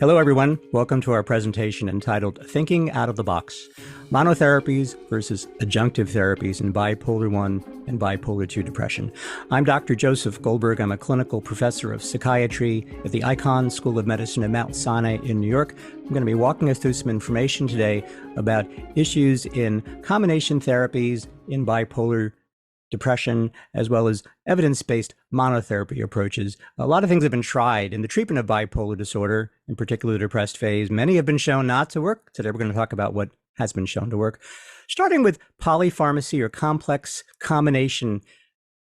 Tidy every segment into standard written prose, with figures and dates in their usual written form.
Hello, everyone. Welcome to our presentation entitled Thinking Out of the Box, Monotherapies versus Adjunctive Therapies in Bipolar 1 and Bipolar 2 Depression. I'm Dr. Joseph Goldberg. I'm a clinical professor of psychiatry at the Icahn School of Medicine at Mount Sinai in New York. I'm going to be walking us through some information today about issues in combination therapies in bipolar depression, as well as evidence-based monotherapy approaches. A lot of things have been tried in the treatment of bipolar disorder, in particular the depressed phase. Many have been shown not to work. Today we're going to talk about what has been shown to work. Starting with polypharmacy or complex combination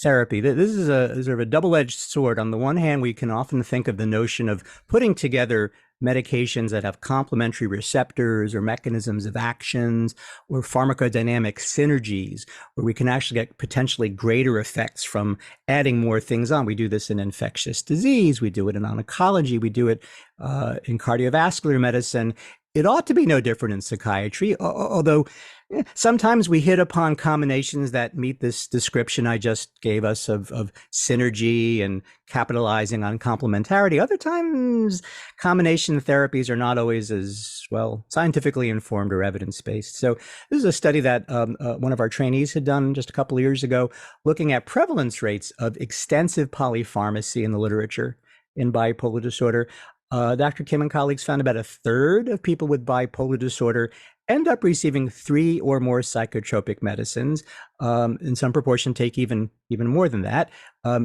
therapy. This is a sort of a double-edged sword. On the one hand, we can often think of the notion of putting together medications that have complementary receptors or mechanisms of actions or pharmacodynamic synergies, where we can actually get potentially greater effects from adding more things on. We do this in infectious disease, we do it in oncology, we do it in cardiovascular medicine. It ought to be no different in psychiatry, although sometimes we hit upon combinations that meet this description I just gave us of synergy and capitalizing on complementarity. Other times, combination therapies are not always as well scientifically informed or evidence-based. So this is a study that one of our trainees had done just a couple of years ago, looking at prevalence rates of extensive polypharmacy in the literature in bipolar disorder. Dr. Kim and colleagues found about a third of people with bipolar disorder end up receiving 3 or more psychotropic medicines. In some proportion, take even more than that.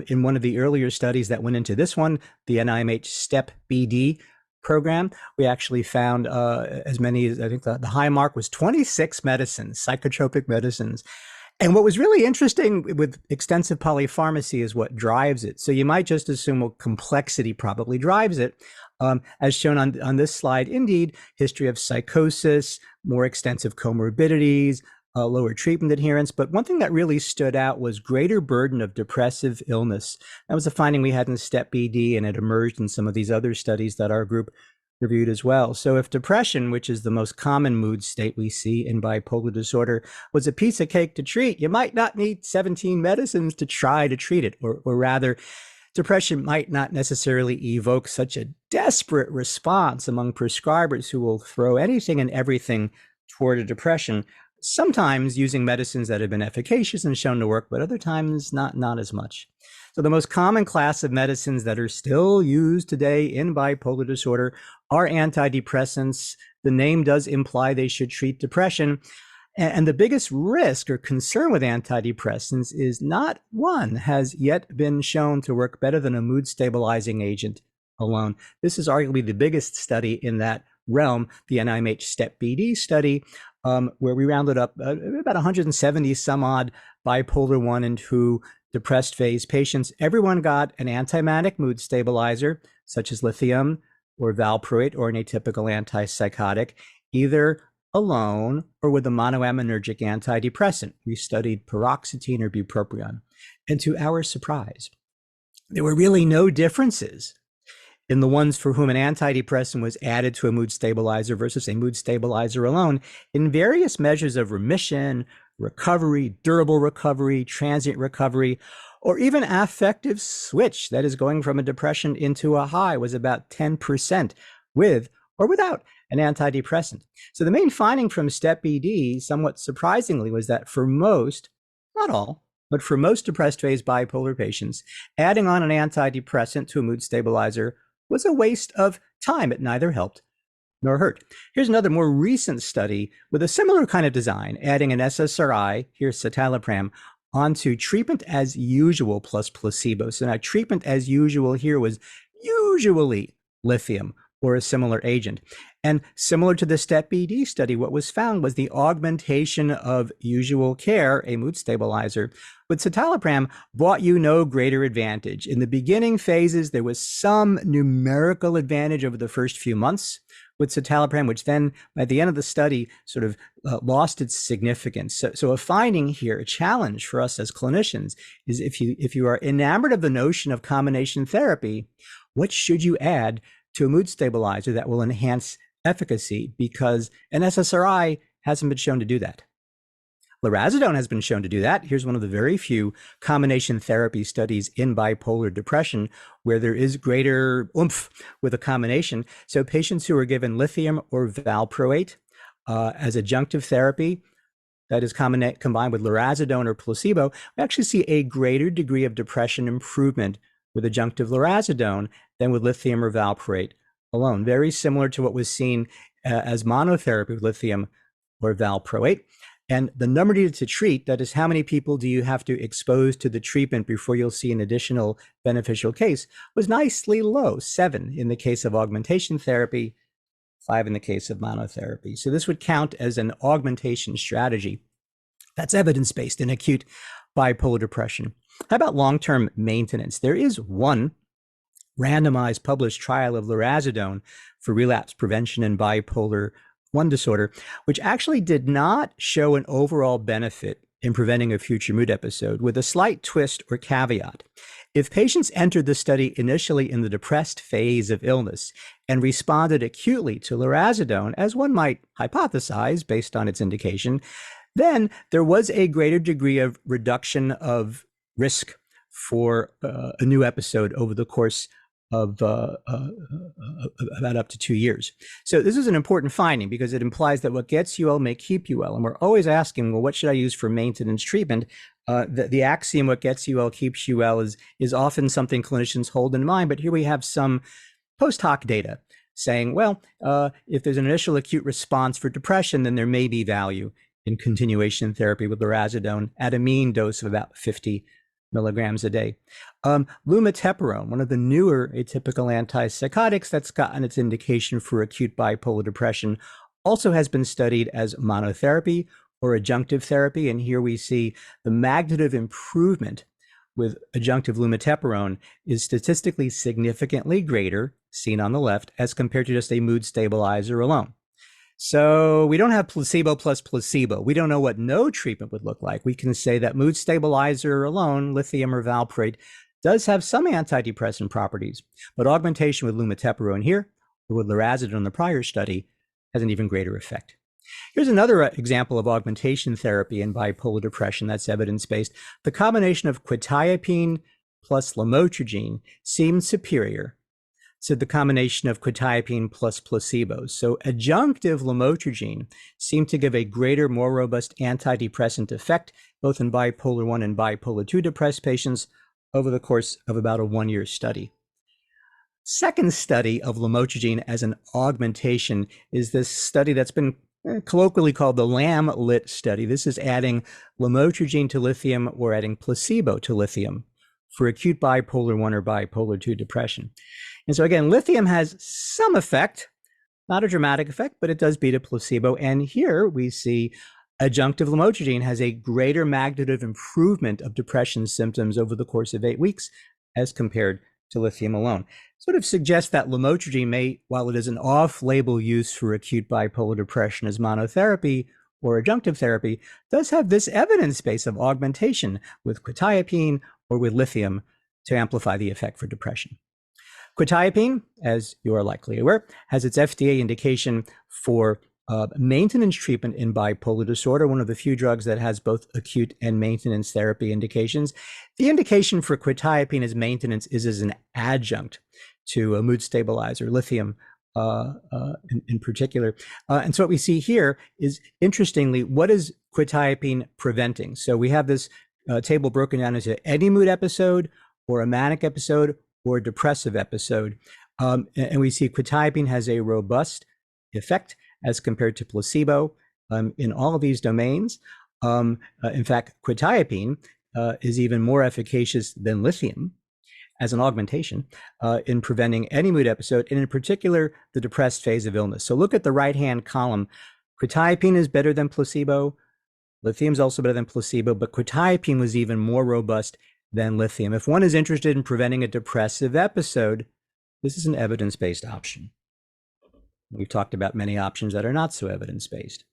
In one of the earlier studies that went into this one, the NIMH STEP BD program, we actually found as many as, I think the high mark was 26 medicines, psychotropic medicines. And what was really interesting with extensive polypharmacy is what drives it. So you might just assume, well, complexity probably drives it. As shown on this slide, indeed, history of psychosis, more extensive comorbidities, lower treatment adherence. But one thing that really stood out was greater burden of depressive illness. That was a finding we had in STEP BD, and it emerged in some of these other studies that our group reviewed as well. So if depression, which is the most common mood state we see in bipolar disorder, was a piece of cake to treat, you might not need 17 medicines to try to treat it, or rather, depression might not necessarily evoke such a desperate response among prescribers who will throw anything and everything toward a depression, sometimes using medicines that have been efficacious and shown to work, but other times not as much. So the most common class of medicines that are still used today in bipolar disorder are antidepressants. The name does imply they should treat depression. And the biggest risk or concern with antidepressants is not one has yet been shown to work better than a mood stabilizing agent alone. This is arguably the biggest study in that realm, the NIMH STEP BD study, where we rounded up about 170 some odd bipolar 1 and 2 depressed phase patients. Everyone got an antimanic mood stabilizer, such as lithium or valproate or an atypical antipsychotic, either alone or with a monoaminergic antidepressant. We studied paroxetine or bupropion. And to our surprise, there were really no differences in the ones for whom an antidepressant was added to a mood stabilizer versus a mood stabilizer alone in various measures of remission, recovery, durable recovery, transient recovery, or even affective switch, that is going from a depression into a high, was about 10% with or without an antidepressant. So the main finding from STEP BD, somewhat surprisingly, was that for most, not all, but for most depressed phase bipolar patients, adding on an antidepressant to a mood stabilizer was a waste of time. It neither helped nor hurt. Here's another more recent study with a similar kind of design, adding an SSRI, here's citalopram, onto treatment as usual plus placebo. So now treatment as usual here was usually lithium or a similar agent. And similar to the STEP BD study, what was found was the augmentation of usual care, a mood stabilizer, with citalopram brought you no greater advantage. In the beginning phases, there was some numerical advantage over the first few months with citalopram, which then by the end of the study sort of lost its significance. So a finding here, a challenge for us as clinicians, is if you are enamored of the notion of combination therapy, what should you add to a mood stabilizer that will enhance efficacy? Because an SSRI hasn't been shown to do that. Lurasidone has been shown to do that. Here's one of the very few combination therapy studies in bipolar depression where there is greater oomph with a combination. So patients who are given lithium or valproate as adjunctive therapy, that is combined with lurasidone or placebo, we actually see a greater degree of depression improvement with adjunctive lurasidone than with lithium or valproate alone. Very similar to what was seen as monotherapy with lithium or valproate. And the number needed to treat, that is how many people do you have to expose to the treatment before you'll see an additional beneficial case, was nicely low, 7 in the case of augmentation therapy, 5 in the case of monotherapy. So this would count as an augmentation strategy that's evidence-based in acute bipolar depression. How about long-term maintenance? There is one randomized published trial of lurasidone for relapse prevention in bipolar 1 disorder, which actually did not show an overall benefit in preventing a future mood episode, with a slight twist or caveat. If patients entered the study initially in the depressed phase of illness and responded acutely to lurasidone, as one might hypothesize based on its indication, then there was a greater degree of reduction of risk for a new episode over the course of about up to 2 years. So this is an important finding because it implies that what gets you well may keep you well. And we're always asking, well, what should I use for maintenance treatment? The axiom, what gets you well keeps you well, is often something clinicians hold in mind. But here we have some post hoc data saying, well, if there's an initial acute response for depression, then there may be value in continuation therapy with lurasidone at a mean dose of about 50 milligrams a day. Lumateperone, one of the newer atypical antipsychotics that's gotten its indication for acute bipolar depression, also has been studied as monotherapy or adjunctive therapy. And here we see the magnitude of improvement with adjunctive lumateperone is statistically significantly greater, seen on the left, as compared to just a mood stabilizer alone. So we don't have placebo plus placebo. We don't know what no treatment would look like. We can say that mood stabilizer alone, lithium or valproate, does have some antidepressant properties, but augmentation with lumateperone here, or with lurasidone in the prior study, has an even greater effect. Here's another example of augmentation therapy in bipolar depression that's evidence-based. The combination of quetiapine plus lamotrigine seemed superior to the combination of quetiapine plus placebo. So adjunctive lamotrigine seemed to give a greater, more robust antidepressant effect, both in bipolar 1 and bipolar 2 depressed patients over the course of about a 1-year study. Second study of lamotrigine as an augmentation is this study that's been colloquially called the LAM-LIT study. This is adding lamotrigine to lithium or adding placebo to lithium for acute bipolar 1 or bipolar 2 depression. And so again, lithium has some effect, not a dramatic effect, but it does beat a placebo. And here we see adjunctive lamotrigine has a greater magnitude of improvement of depression symptoms over the course of 8 weeks as compared to lithium alone. Sort of suggests that lamotrigine may, while it is an off-label use for acute bipolar depression as monotherapy or adjunctive therapy, does have this evidence base of augmentation with quetiapine or with lithium to amplify the effect for depression. Quetiapine, as you are likely aware, has its FDA indication for maintenance treatment in bipolar disorder, one of the few drugs that has both acute and maintenance therapy indications. The indication for quetiapine as maintenance is as an adjunct to a mood stabilizer, lithium in particular. And so what we see here is, interestingly, what is quetiapine preventing? So we have this table broken down into any mood episode or a manic episode or depressive episode. And we see quetiapine has a robust effect as compared to placebo in all of these domains. In fact, quetiapine is even more efficacious than lithium as an augmentation in preventing any mood episode, and in particular, the depressed phase of illness. So look at the right-hand column. Quetiapine is better than placebo. Lithium is also better than placebo, but quetiapine was even more robust than lithium. If one is interested in preventing a depressive episode, this is an evidence-based option. We've talked about many options that are not so evidence-based.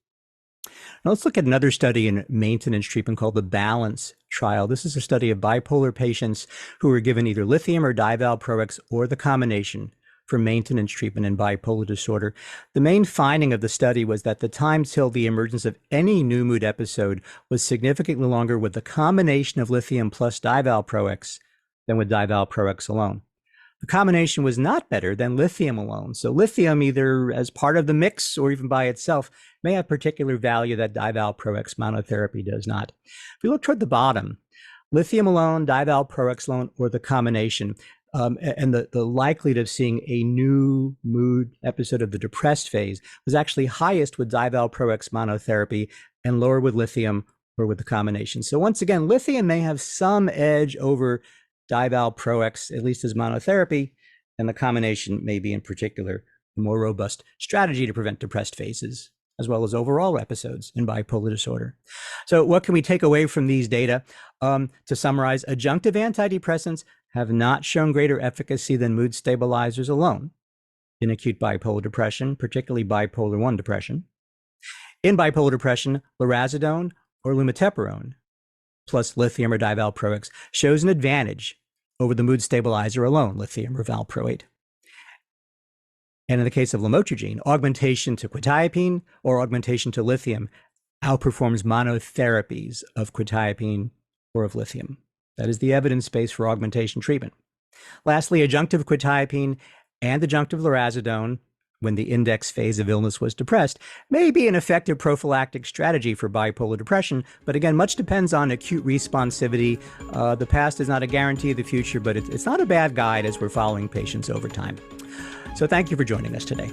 Now let's look at another study in maintenance treatment called the BALANCE trial. This is a study of bipolar patients who were given either lithium or divalproex or the combination for maintenance treatment in bipolar disorder. The main finding of the study was that the time till the emergence of any new mood episode was significantly longer with the combination of lithium plus divalproex than with divalproex alone. The combination was not better than lithium alone. So lithium, either as part of the mix or even by itself, may have particular value that divalproex monotherapy does not. If we look toward the bottom, lithium alone, divalproex alone, or the combination, and the likelihood of seeing a new mood episode of the depressed phase was actually highest with divalproex monotherapy and lower with lithium or with the combination. So once again, lithium may have some edge over divalproex, at least as monotherapy, and the combination may be in particular a more robust strategy to prevent depressed phases, as well as overall episodes in bipolar disorder. So what can we take away from these data? To summarize, adjunctive antidepressants have not shown greater efficacy than mood stabilizers alone in acute bipolar depression, particularly bipolar 1 depression. In bipolar depression, lurasidone or lumateperone plus lithium or divalproex shows an advantage over the mood stabilizer alone, lithium or valproate. And in the case of lamotrigine, augmentation to quetiapine or augmentation to lithium outperforms monotherapies of quetiapine or of lithium. That is the evidence base for augmentation treatment. Lastly, adjunctive quetiapine and adjunctive lurasidone, when the index phase of illness was depressed, may be an effective prophylactic strategy for bipolar depression, but again, much depends on acute responsivity. The past is not a guarantee of the future, but it's not a bad guide as we're following patients over time. So thank you for joining us today.